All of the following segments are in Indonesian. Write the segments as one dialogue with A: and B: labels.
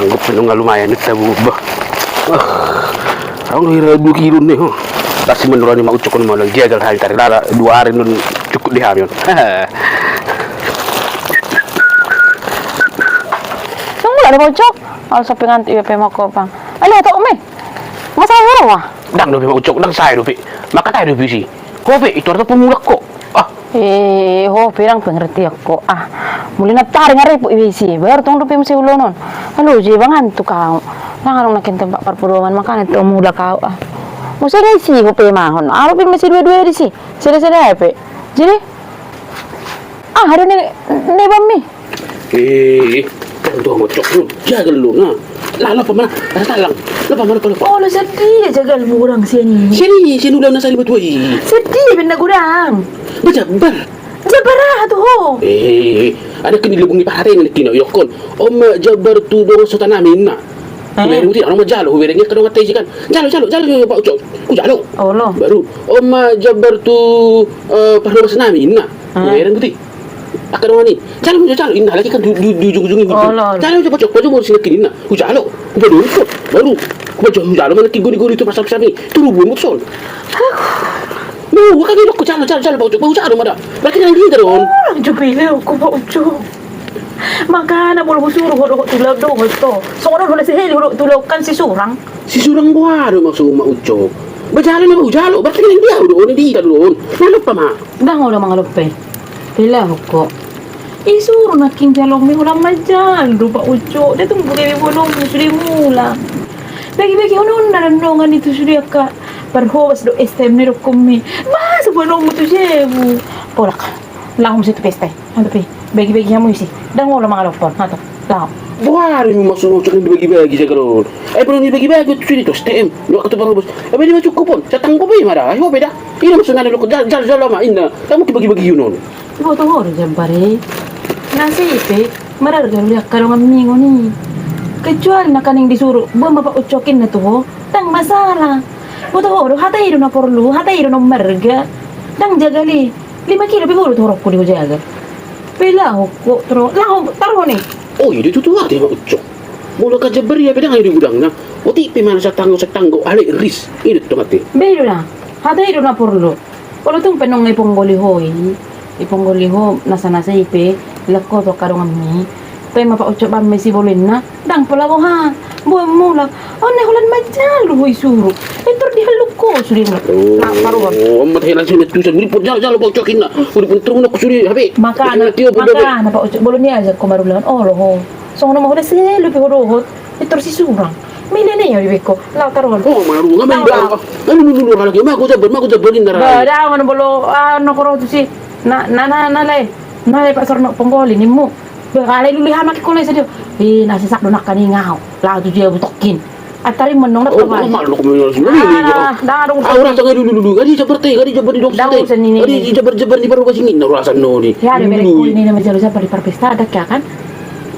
A: sanggup nung lumayan ito sa bubah. Ang hira 2 kilo nih. Kasi menurut ni maucok ko lang jagal hari tadi lala 2 hari nun cukup di hamil.
B: Nung wala na maucok. Sa pinganti ipe mo ko pang. Ala to umi. Masawa wa.
A: Dang do maucok dang saya do maka tayo do bisi. Kopi itu arto pemulak kok.
B: Ho pirang pengerti ako. Muli na taring ari po ibisi. Baru tong lupi mo si ulo nun. Halo, jibangan to kau. Nangarong nakin tempat perpuruan makan itu muda kau. Musa ngay si ho pe mahon. Aro pin masih dua-dua di si. Sila pe. Jadi hari ni bami.
A: Tuh maucok lu jagal lu nah. Lala pa mana? Talang. Lapa mana kalau?
B: Oh, lo sedih jagal murang sini.
A: Sini udah nasa libat woi.
B: Sedih benda gudang.
A: Bajabar.
B: Jabarah tuh.
A: Ada kenilubung ni pahare ni kino yokon. Om jabar tu dong sotanamin na. Meru ti orang majalo werengnya kadang mati kan. Jalo Pak Ucok. Ku jalo.
B: Oh lo.
A: Baru om jabar tu perlu sanamin na. Wereng ti. Akan orang ni. Jalo indah lagi kan di ujung-ujung ini. Jalo Pak Ucok baju sini kini na. Ku jalo. Ku baru ikut. Baru ku baju jalo mana gori-gori tu pasal ni. Turubun mutsol. Kan ini aku jalan Pak Ucok. Bau jalo mana. Berarti kan ini teron.
B: Jupile aku Pak Ucok. Makana bolo suruh hodok tulaw do to. Sono wala si Heli hodok tulaw kan si Surang.
A: Si Surang buaro maksud Mak Ucok. Berjalan na jalo. Berarti kan dia doon, hindi ka doon. Nalap pa ma.
B: Dango lang mga lupe. Pila ko. Isuro na king jalong mi ulang majal do Pak Ucok. Datong bugay mi bolong suri mula. Bagi-bagi unon na ranongan itu suri ka. Perhos do estem ni kumi. Mas bolong mo to jebu. Polak. Lang mo si peste. Ano pi? Bagi-bagi mo isi. Dango lang mga lupe. Hato. Lang.
A: Buaro yung maksud Ucok yung dibagi-bagi sa karon. Pero ni bagi-bagi ito sini to stem. Lo ka to perhos. Abi di cukup pun. Sa tangko pa mara. Ay ho beda. Ini maksud ngano ko jalo ma inna. Kamu bagi-bagi yun non.
B: Ibo to horo jambare. Nasi ipe. Marargal ya karong amingo ni. Kecuali na kaning disuruh, buang Pak Ucokin na to, tang masalah. Buto horo, hatay na porlu, hatay na marga. Dang jagali, 5 kilo biguro to ko di jagal. Pila ko tro, taro ni.
A: Oh, iya itu tuh ada Pak Ucok. Mula ka jabar ya beda ngayon di gudang na. Oti pi mana sa tanggo ali ris. Ini to mati.
B: Belo na, hatay na porlu. Wala tong penong iponggolihoy. Iponggoliho nasa ipe, lako to karong ami. Pe Pak Ucok ba may sibolin na dang pala ko ha buwan mo lang ne hulan majalo hoy suru ito di haluk ko suri mo
A: oh matay lang sunod tusan uli po jalo Pak Ucokin na uli po turun ako suri habi
B: maka na Pak Ucok bolon niya sa kumarulan roho so na mahula sila lupi horohot ito si surang mili na yun ko law taron
A: maru nga may ba ano nululu ka lagi mago jabalin na rin
B: ba bolo ano ko ro si nalay Pak Sorno ponggolin mo Berkali dulu lihat ko lang sa Diyo. Nasi sakdo na kaningaw. Lahat dia butokin. At tarim menong na kabay.
A: Malo ko mo yun.
B: Darong sa
A: rasa dulu. Gadi jabar di dok.
B: Darong sa nini.
A: Gadi jabar di baru kasingin na rasa no ni.
B: Ya ada merek kulit ni nama jalo sa pari pesta ada kya kan?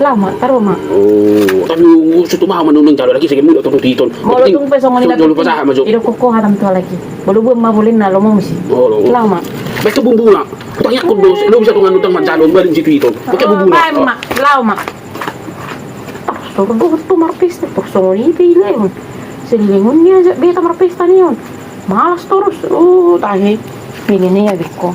B: Lama taruh ma.
A: Oh, tapi suatu mah menunang jalo lagi segini muda tuh titon.
B: Bolo tung pesong ni
A: Jalo pasah maju.
B: Iro koko hatam tu lagi. Bolo bu ma boleh na lomo misi. Lama.
A: Baik bumbu lah. Kutangnya aku lo bisa tungan utang manjalon balin situ itu. Pakai bumbu lah.
B: Mak, lama. Turun tu marpista terus ni pilih. Selingon niya beta marpista niyon. Malas terus. Oh, tahi. Pilih niya biko.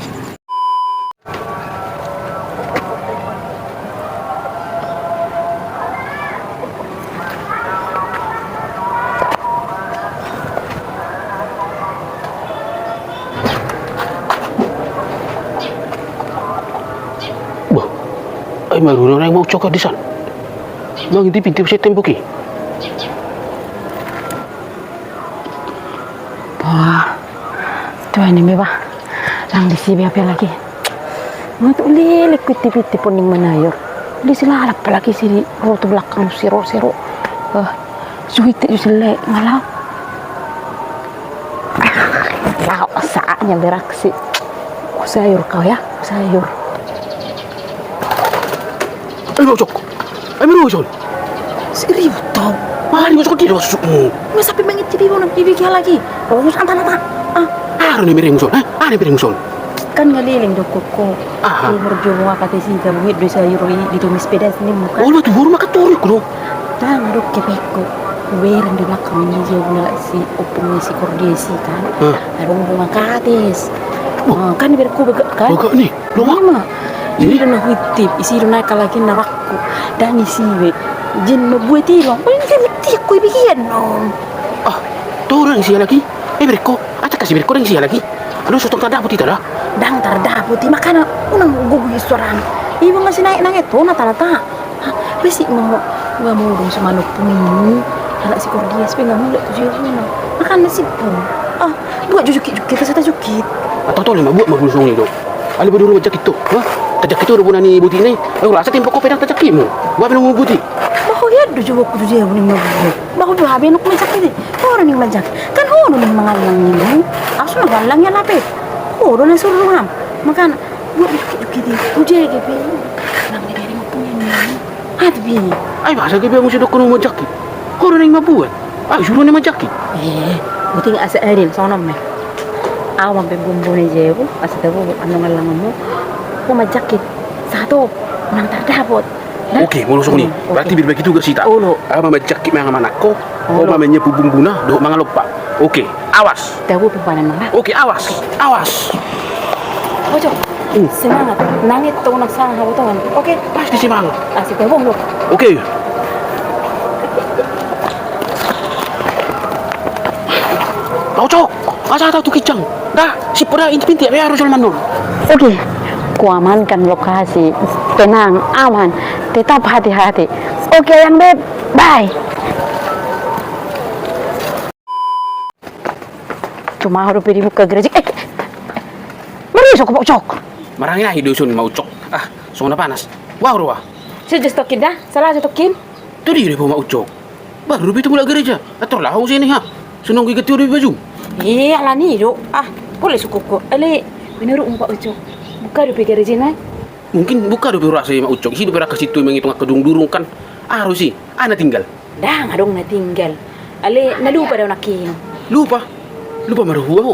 A: Ay, marunong na yung Ucok di san. Bang, hindi pinti sa tembok eh.
B: Wah, tuan ini ba? Lang disibi apa lagi? Ngat uli likwiti pun ning manayor. Di sila halap palagi si roto belakang siro. Suhit itu sila ngalaw. Wow, saatnya beraksi. Sayur kau ya, sayur.
A: Ay, Ucok. Ay, meron
B: Serius tau?
A: Mahal Ucok di dosok mo.
B: Masa pimengit jadi mau bibigyan lagi? Oh, anta.
A: Ano ni mereng son? Ano mereng son?
B: Kan ngaliling dokok ko. Umur jomo kate si kabuhit do sayur ditumis pedas ni muka.
A: Oh, tuh baru makan turun ko.
B: Tang aduk kepeko. Weran di belakang ni dia guna si opung si kordesi kan. Adung bunga katis. Kan berku kan.
A: Bagak ni. Lama.
B: Lama. Ini dah nak hitip, isi dah nak lagi narakku. Dan isi we. Jin membuat tilong. Paling dia mesti aku bikin no.
A: Ah, tu orang sia lagi. Berko. Atas kasih berko orang sia lagi. Anu sotong tada putih tada.
B: Dang tarda putih makana unang gugu istoran. Ibu ngasih naik tu na talata. Besi mau dong semanuk pun. Anak si Kordias pe nggak mulai tujuh na. Makan nasi pun. Buat jukit kita saya jukit.
A: Atau tu lima buat mah busung ni tu. Ali berdua macam itu. Tajak itu dah bukan ni buti ni. Aku rasa tempat kau pedang tajak kimu. Buat belum buti.
B: Bahu ya do jawab ku dia ni mau. Bahu do habe nak macam ni. Orang ni macam. Kan hono ni mangalang ni. Asu nak galang ya lape. Hono ni suruh ham. Makan buat jukit dia. Uje ke pe. Nang dia ni mau punya ni. Hati ni.
A: Ai bahasa ke biar mesti dok kau macam ni. Kau orang yang buat. Ai suruh ni macam ni.
B: Buting asa erin sono me. Awam pe bumbu ni je bu. Asa tahu anu ngalang mo. Ko majakit. Satu. Nang tardapot.
A: Okey, mau lusung ni. Berarti biar begitu ke sita. Ama macam ni mang mana ko. Kau mah menyepu bumbuna. Dok mang lupa. Okey, awas.
B: Tahu pempanan mana?
A: Okey, awas. Awas.
B: Ojo. Semangat. Nangit tu nak sang hawo tangan. Okey.
A: Pasti semangat.
B: Asik tahu lo.
A: Okey. Kau cok. Masa tahu tu kicang. Dah, si pura inti-inti ya harus manul.
B: Oke, ku amankan lokasi, tenang, aman, tetap hati-hati. Oke, yang beb, bye. Cuma harus pergi buka gereja. Mari sok cok.
A: Marangin aja dusun mau cok. Sungguh panas. Wah, ruah.
B: Saya just tokin dah, salah just tokin.
A: Tu dia mau cok. Baru itu mulai gereja. Atau lah sini ha. Senang gigit dia baju.
B: Iya lah ni dok. Boleh suku ko. Ale, menurut umpak ucok. Buka di gereja nai.
A: Mungkin buka di rasa mak ucok. Hidup beraka situ menghitung kedung durung kan. Harus sih. Ana tinggal.
B: Dah ngadong na tinggal. Ale, nalupa daw nakin.
A: Lupa. Lupa maruhua ho.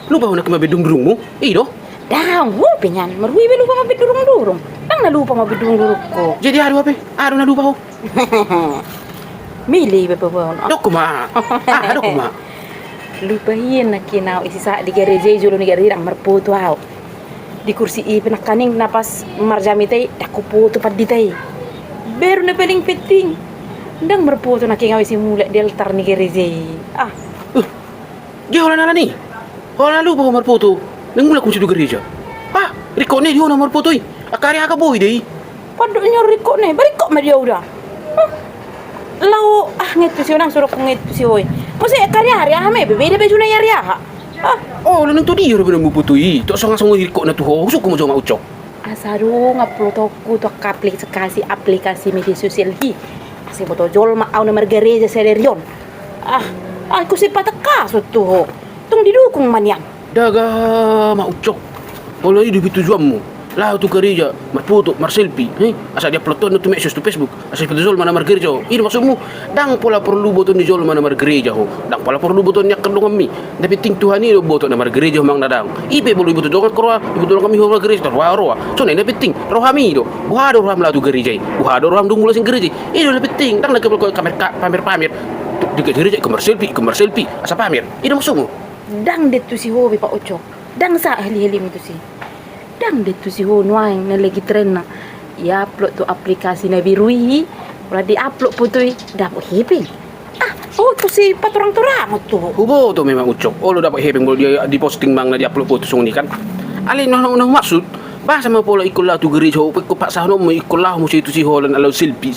A: Lupa ho nak mabedung durungmu. Do.
B: Dah, pinyan. Marui be lupa mabedurung-durung. Nang nalupa mabedurung-durung ko.
A: Jadi aduh apa? Aduh na lupa ho.
B: Milih be pawon.
A: Dok kuma. Dok kuma.
B: Lupahin na kinaw isi sa di gereja julo ni gereja ang marputo haw. Di kursi i pinakaning napas marjami tay dakuputo pad di tay. Beru na peling peting. Ndang marputo na kingaw isi mula di altar ni gereja.
A: Dia orang ni. Orang lupa nomor foto. Nang mula kunci di gereja. Riko ni dia nomor foto i. Akari aga boy deh.
B: Padoknya riko ni, bariko ma dia udah. Lau ngetu si orang suruh ngetu si hoy. Mesti karya hari ame bebeda baju na yari ha.
A: Oh, lalu tu dia orang mau foto i. Tak sangat riko na tu ho. Suku macam ucok.
B: Asaru ngupload aku to aplikasi media sosial hi. Kasi boto jol ma au nomor gereja serion. Aku si patakas tu ho. Tung didukung maniang.
A: Daga mak ucok. Kalau ini di tujuanmu. Lah tu gereja, mat foto, mar selfie. Asal dia upload tu message tu Facebook. Asal itu jol mana mar gereja. Ini maksudmu. Dang pola perlu boton di jol mana mar gereja ho. Dang pola perlu boton yak kedong kami. Tapi ting Tuhan ini boton na mar gereja mang nadang. Ibe bolu boton dongan korwa, ibu tolong kami ho mar gereja roa. So na penting. Rohami do. Buhado roham lah tu gereja. Buhado roham dung mula sing gereja. Ini lebih penting. Dang lagi pamer. Di gereja kamar selfie. Asa pamer. Ini maksudmu.
B: Dang detu si hobi Pak Ucok. Dang sa heli-heli itu si. Dang detu si ho nuang na lagi tren na. Ya upload tu aplikasi na birui. Kalau di upload foto dapat hiping. Tu si paturang-turang tu.
A: Hubo tu memang ucok. Lo dapat hepeng kalau dia di posting bang na di upload foto sung ni kan. Alin noh maksud. Bahasa mo pola ikut lah tu gereja ho. Ikut paksa no mo ikut lah mo situ si ho lan alau selfie.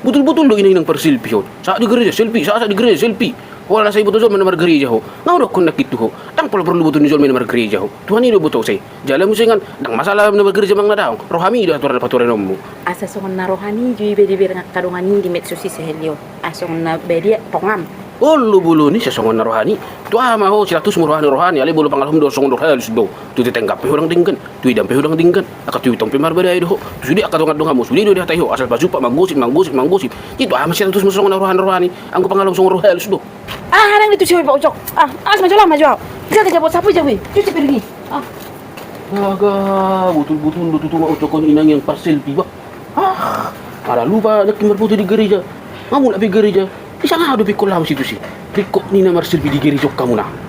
A: Betul-betul lo ini nang per selfie ho. Saat di gereja selfie. Wala saya betul mana mar gereja ho. Ngau dak kon nakitu ho. Tang pola perlu betul nizol mana mar gereja ho. Tuhan ini betul saya. Jalan musingan dang masalah mana mar gereja mang nadaw. Rohami dah aturan nommu.
B: Asa songon na rohani jui bedi ngak kadungani di medsos si sehelio. Asong na bedi pongam.
A: Lu bulu ni sesongon rohani. Tu ama ho sila tu semua rohani. Ale bulu pangalhum do songon rohani sudo. Tu tenggap pe orang dingkan. Tu idam pe orang dingkan. Akat tu tong pe mar badai do. Tu sudi akat dong kamu sudi do dia tayo asal baju pak manggosip. Itu ama sila tu semua songon rohani. Anggo pangalhum songon rohani sudo.
B: Harang itu siapa Pak Ucok. Maju. Kita jabot sapu jawi. Cuci pergi.
A: Agak betul-betul lu tutu ucok kon inang yang pas selfie ba. Ada lupa nak berfoto di gereja. Kamu nak pergi gereja. Di sana ada pikul lama situ sih. Pikul ni nama Marcel di gereja kamu nah.